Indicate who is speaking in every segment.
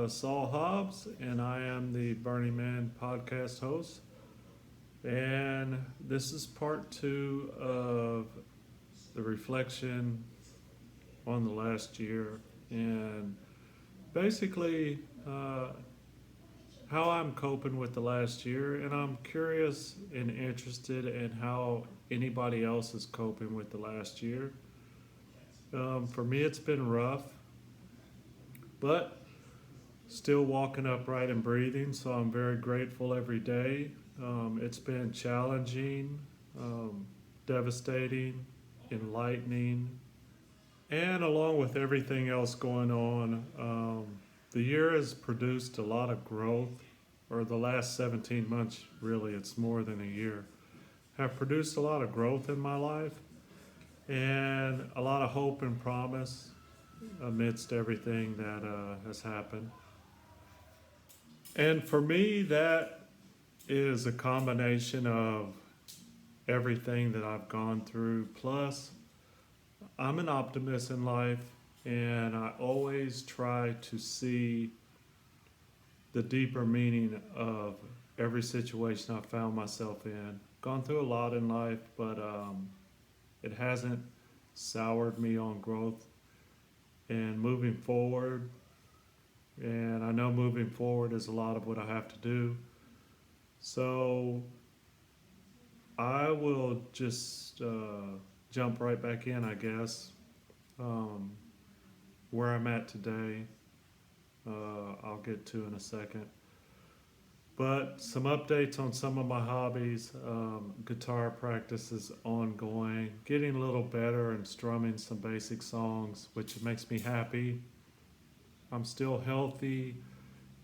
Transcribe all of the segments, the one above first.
Speaker 1: Saul Hobbs, and I am the Burning Man podcast host. And this is part two of the reflection on the last year, and basically how I'm coping with the last year. And I'm curious and interested in how anybody else is coping with the last year. For me, it's been rough, but still walking upright and breathing, so I'm very grateful every day. It's been challenging, devastating, enlightening, and along with everything else going on, the year has produced a lot of growth, or the last 17 months, really, it's more than a year, have produced a lot of growth in my life and a lot of hope and promise amidst everything that has happened. And for me, that is a combination of everything that I've gone through. Plus, I'm an optimist in life, and I always try to see the deeper meaning of every situation I found myself in. Gone through a lot in life, but it hasn't soured me on growth and moving forward. And I know moving forward is a lot of what I have to do. So I will just jump right back in, I guess. Where I'm at today, I'll get to in a second. But some updates on some of my hobbies. Guitar practice is ongoing, getting a little better and strumming some basic songs, which makes me happy. I'm still healthy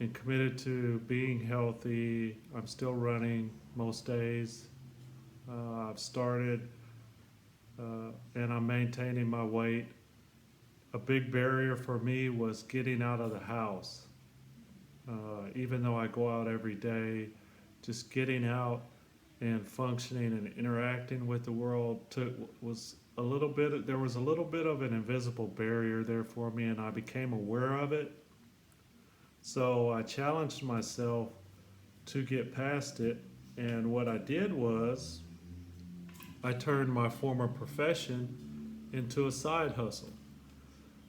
Speaker 1: and committed to being healthy. I'm still running most days. I've started and I'm maintaining my weight. A big barrier for me was getting out of the house. Even though I go out every day, just getting out and functioning and interacting with the world was a little bit. There was a little bit of an invisible barrier there for me, and I became aware of it. So I challenged myself to get past it, and what I did was I turned my former profession into a side hustle.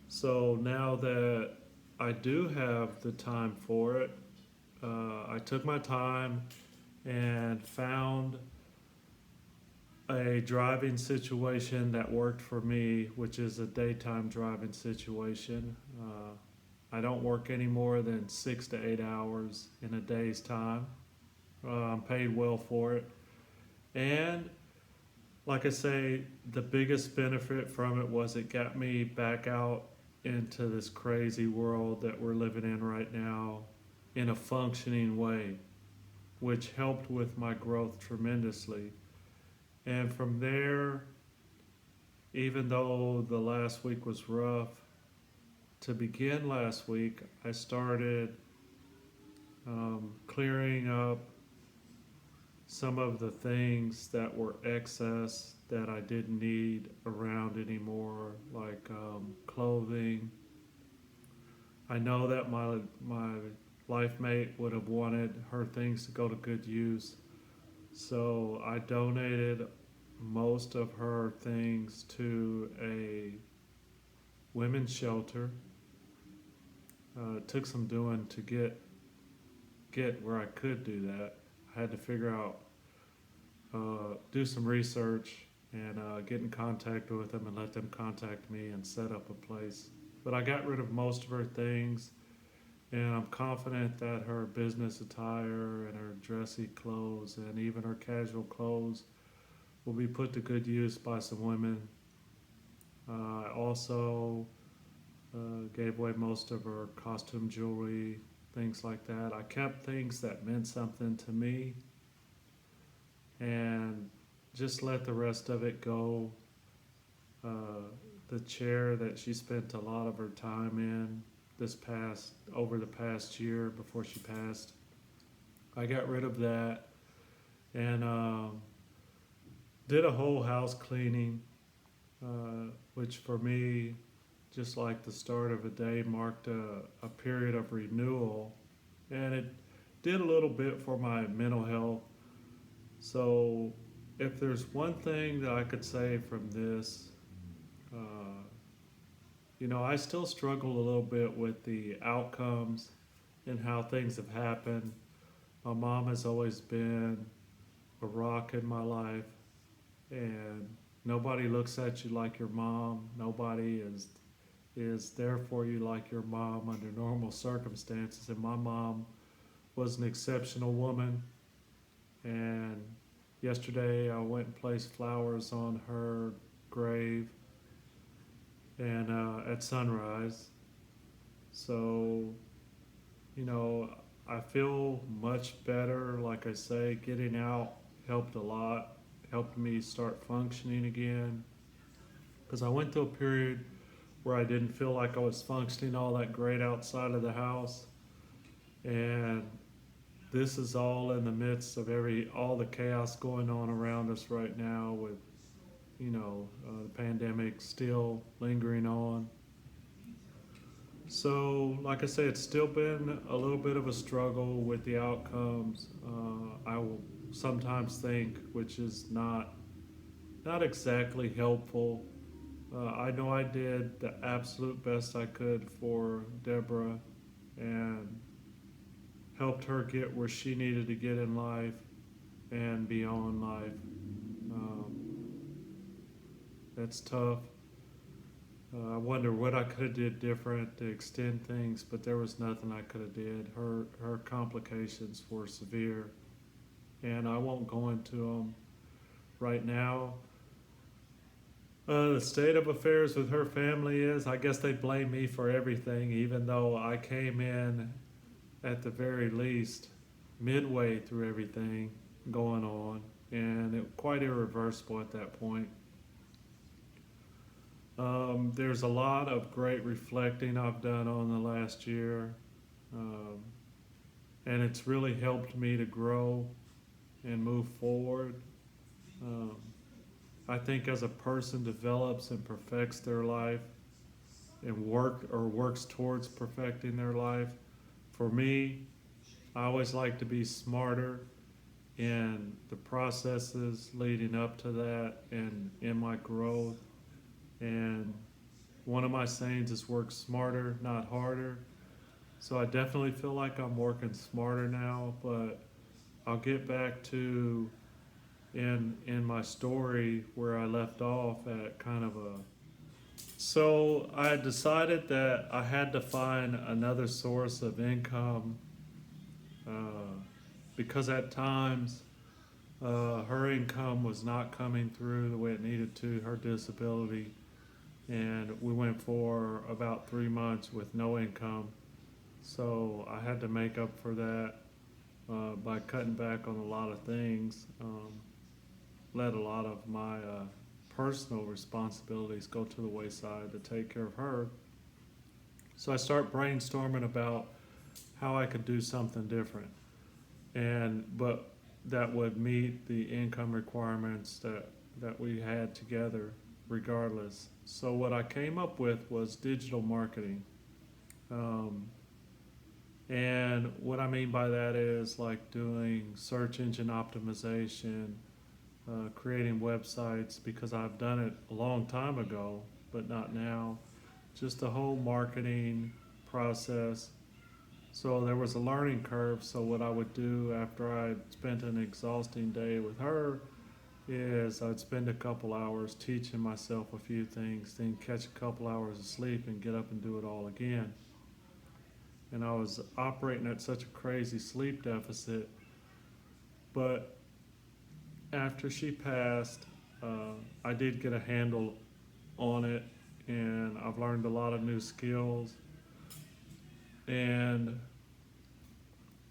Speaker 1: So now that I do have the time for it, I took my time and found a driving situation that worked for me, which is a daytime driving situation. I don't work any more than 6 to 8 hours in a day's time. I'm paid well for it. And like I say, the biggest benefit from it was it got me back out into this crazy world that we're living in right now in a functioning way, which helped with my growth tremendously. And from there, even though the last week was rough, to begin last week, I started clearing up some of the things that were excess that I didn't need around anymore, like clothing. I know that my life mate would have wanted her things to go to good use, so I donated most of her things to a women's shelter. It took some doing to get where I could do that. I had to figure out, do some research and get in contact with them and let them contact me and set up a place. But I got rid of most of her things, and I'm confident that her business attire and her dressy clothes and even her casual clothes will be put to good use by some women. I also gave away most of her costume jewelry, things like that. I kept things that meant something to me and just let the rest of it go. The chair that she spent a lot of her time in over the past year before she passed, I got rid of that and did a whole house cleaning, which for me just like the start of a day marked a period of renewal, and it did a little bit for my mental health. So, if there's one thing that I could say from this, uh, I still struggle a little bit with the outcomes and how things have happened. My mom has always been a rock in my life, and nobody looks at you like your mom. Nobody is there for you like your mom under normal circumstances. And my mom was an exceptional woman. And yesterday I went and placed flowers on her grave and at sunrise. So, you know, I feel much better. Like I say, getting out helped a lot, helped me start functioning again. Because I went through a period where I didn't feel like I was functioning all that great outside of the house. And this is all in the midst of all the chaos going on around us right now with, the pandemic still lingering on. So, like I say, it's still been a little bit of a struggle with the outcomes. I will sometimes think, which is not exactly helpful. I know I did the absolute best I could for Deborah and helped her get where she needed to get in life and beyond life. Um, that's tough. I wonder what I could have did different to extend things, but there was nothing I could have did. Her complications were severe, and I won't go into them right now. The state of affairs with her family is, I guess they blame me for everything, even though I came in at the very least midway through everything going on, and it quite irreversible at that point. There's a lot of great reflecting I've done on the last year, um, and it's really helped me to grow and move forward. Um, I think as a person develops and perfects their life and works towards perfecting their life, for me, I always like to be smarter in the processes leading up to that and in my growth. And one of my sayings is work smarter, not harder. So I definitely feel like I'm working smarter now, but I'll get back to in my story where I left off at kind of a. So I decided that I had to find another source of income uh, because at times her income was not coming through the way it needed to, her disability, and we went for about 3 months with no income. So I had to make up for that by cutting back on a lot of things. Let a lot of my personal responsibilities go to the wayside to take care of her. So I start brainstorming about how I could do something different, but that would meet the income requirements that we had together, regardless. So what I came up with was digital marketing. Um, and what I mean by that is like doing search engine optimization, creating websites because I've done it a long time ago, but not now. Just the whole marketing process. So there was a learning curve. So what I would do after I spent an exhausting day with her is I'd spend a couple hours teaching myself a few things, then catch a couple hours of sleep and get up and do it all again. And I was operating at such a crazy sleep deficit. But after she passed, I did get a handle on it, and I've learned a lot of new skills. And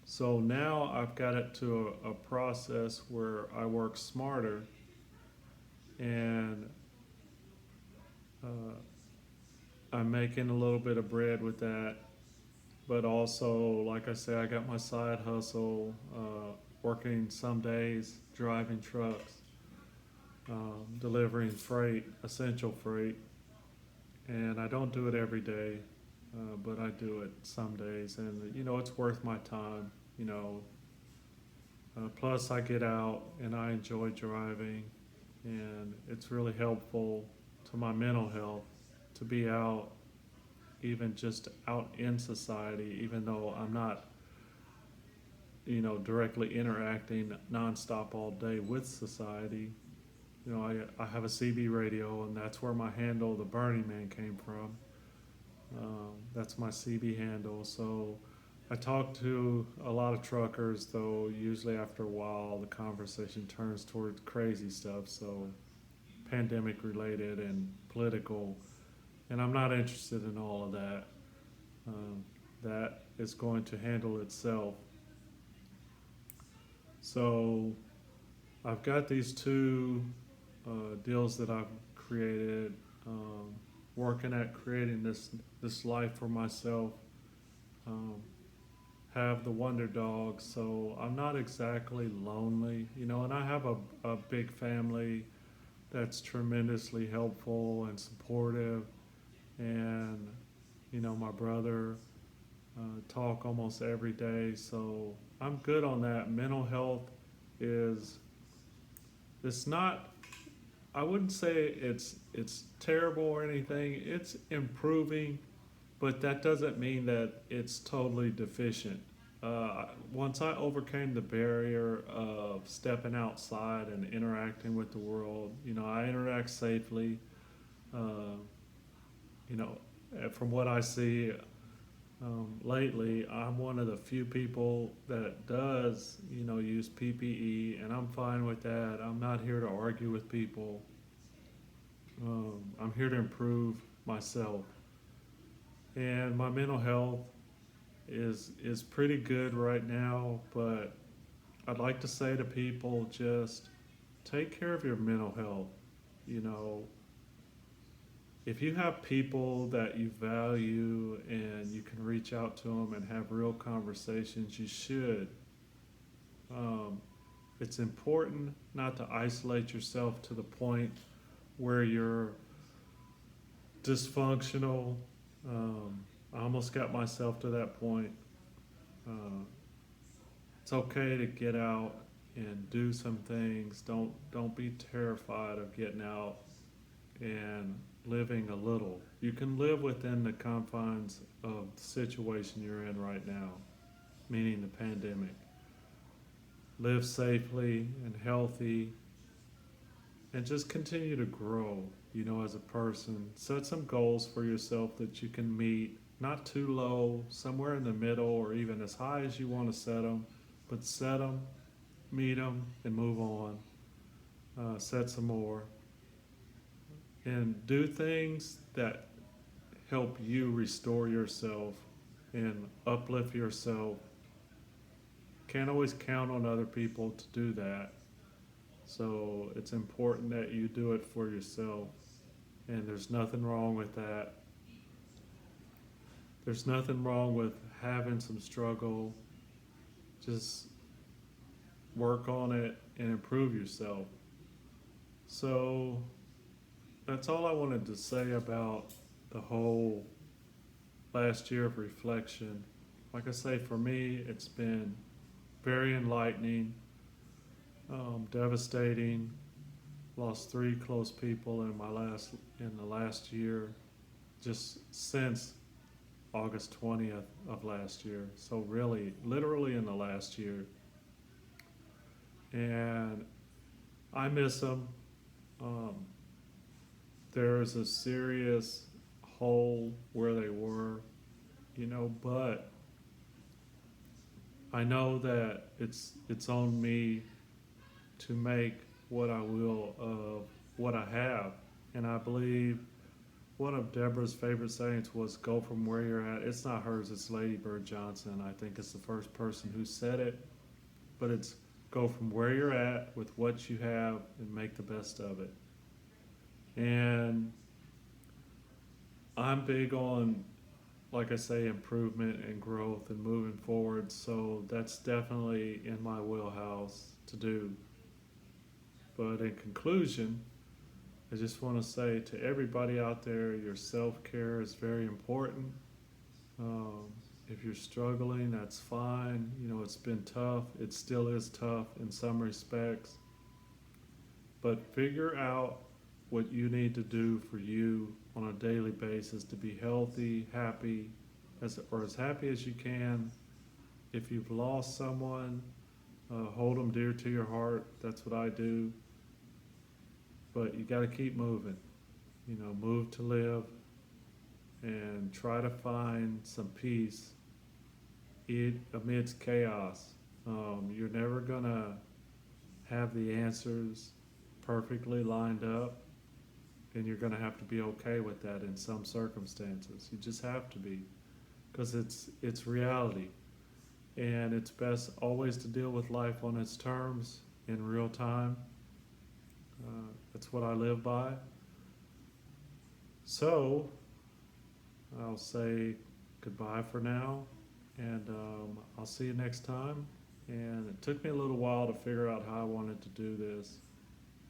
Speaker 1: so now I've got it to a process where I work smarter, and uh, I'm making a little bit of bread with that. But also, like I say, I got my side hustle, working some days, driving trucks, delivering freight, essential freight. and I don't do it every day, but I do it some days, and it's worth my time. You know, plus I get out and I enjoy driving, and it's really helpful to my mental health to be out, even just out in society, even though I'm not, directly interacting nonstop all day with society. I have a CB radio, and that's where my handle, the Burning Man, came from. That's my CB handle. So I talk to a lot of truckers, though usually after a while the conversation turns towards crazy stuff, so pandemic related and political, and I'm not interested in all of that. Um, that is going to handle itself. So I've got these two deals that I've created, working at creating this life for myself. Um, have the Wonder Dog, so I'm not exactly lonely, and I have a big family that's tremendously helpful and supportive, and my brother talk almost every day, so I'm good on that. Mental health is it's not. I wouldn't say it's terrible or anything. It's improving, but that doesn't mean that it's totally deficient. Once I overcame the barrier of stepping outside and interacting with the world, I interact safely. Uh, you know, from what I see lately, I'm one of the few people that does, use PPE, and I'm fine with that. I'm not here to argue with people. I'm here to improve myself, and my mental health is pretty good right now. But I'd like to say to people, just take care of your mental health. You know, if you have people that you value and you can reach out to them and have real conversations, you should. Um, it's important not to isolate yourself to the point where you're dysfunctional. I almost got myself to that point. Uh, it's okay to get out and do some things. Don't be terrified of getting out and living a little. You can live within the confines of the situation you're in right now, meaning the pandemic. Live safely and healthy, and just continue to grow, as a person. Set some goals for yourself that you can meet, not too low, somewhere in the middle, or even as high as you want to set them, but set them, meet them, and move on. Set some more. And do things that help you restore yourself and uplift yourself. Can't always count on other people to do that. So it's important that you do it for yourself. And there's nothing wrong with that. There's nothing wrong with having some struggle. Just work on it and improve yourself. So that's all I wanted to say about the whole last year of reflection. Like I say, for me, it's been very enlightening, devastating. Lost three close people in the last year, just since August 20th of last year. So really, literally in the last year, and I miss them. Um, there's a serious hole where they were, but I know that it's on me to make what I will of what I have. And I believe one of Debra's favorite sayings was, go from where you're at. It's not hers, it's Lady Bird Johnson. I think it's the first person who said it, but it's go from where you're at with what you have and make the best of it. And I'm big on, like I say, improvement and growth and moving forward. So that's definitely in my wheelhouse to do. But in conclusion, I just want to say to everybody out there, your self-care is very important. Um, if you're struggling, that's fine. You know, it's been tough. It still is tough in some respects. But figure out what you need to do for you on a daily basis to be healthy, happy, or as happy as you can. If you've lost someone, hold them dear to your heart. That's what I do. But you got to keep moving. You know, move to live and try to find some peace amidst chaos. You're never going to have the answers perfectly lined up, and you're going to have to be okay with that in some circumstances. You just have to be, because it's reality, and it's best always to deal with life on its terms in real time. That's what I live by. So I'll say goodbye for now, and I'll see you next time. And it took me a little while to figure out how I wanted to do this.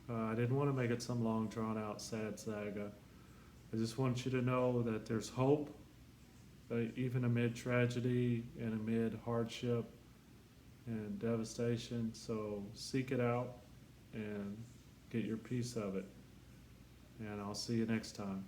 Speaker 1: I didn't want to make it some long, drawn out, sad saga. I just want you to know that there's hope, even amid tragedy and amid hardship and devastation. So seek it out and get your piece of it. And I'll see you next time.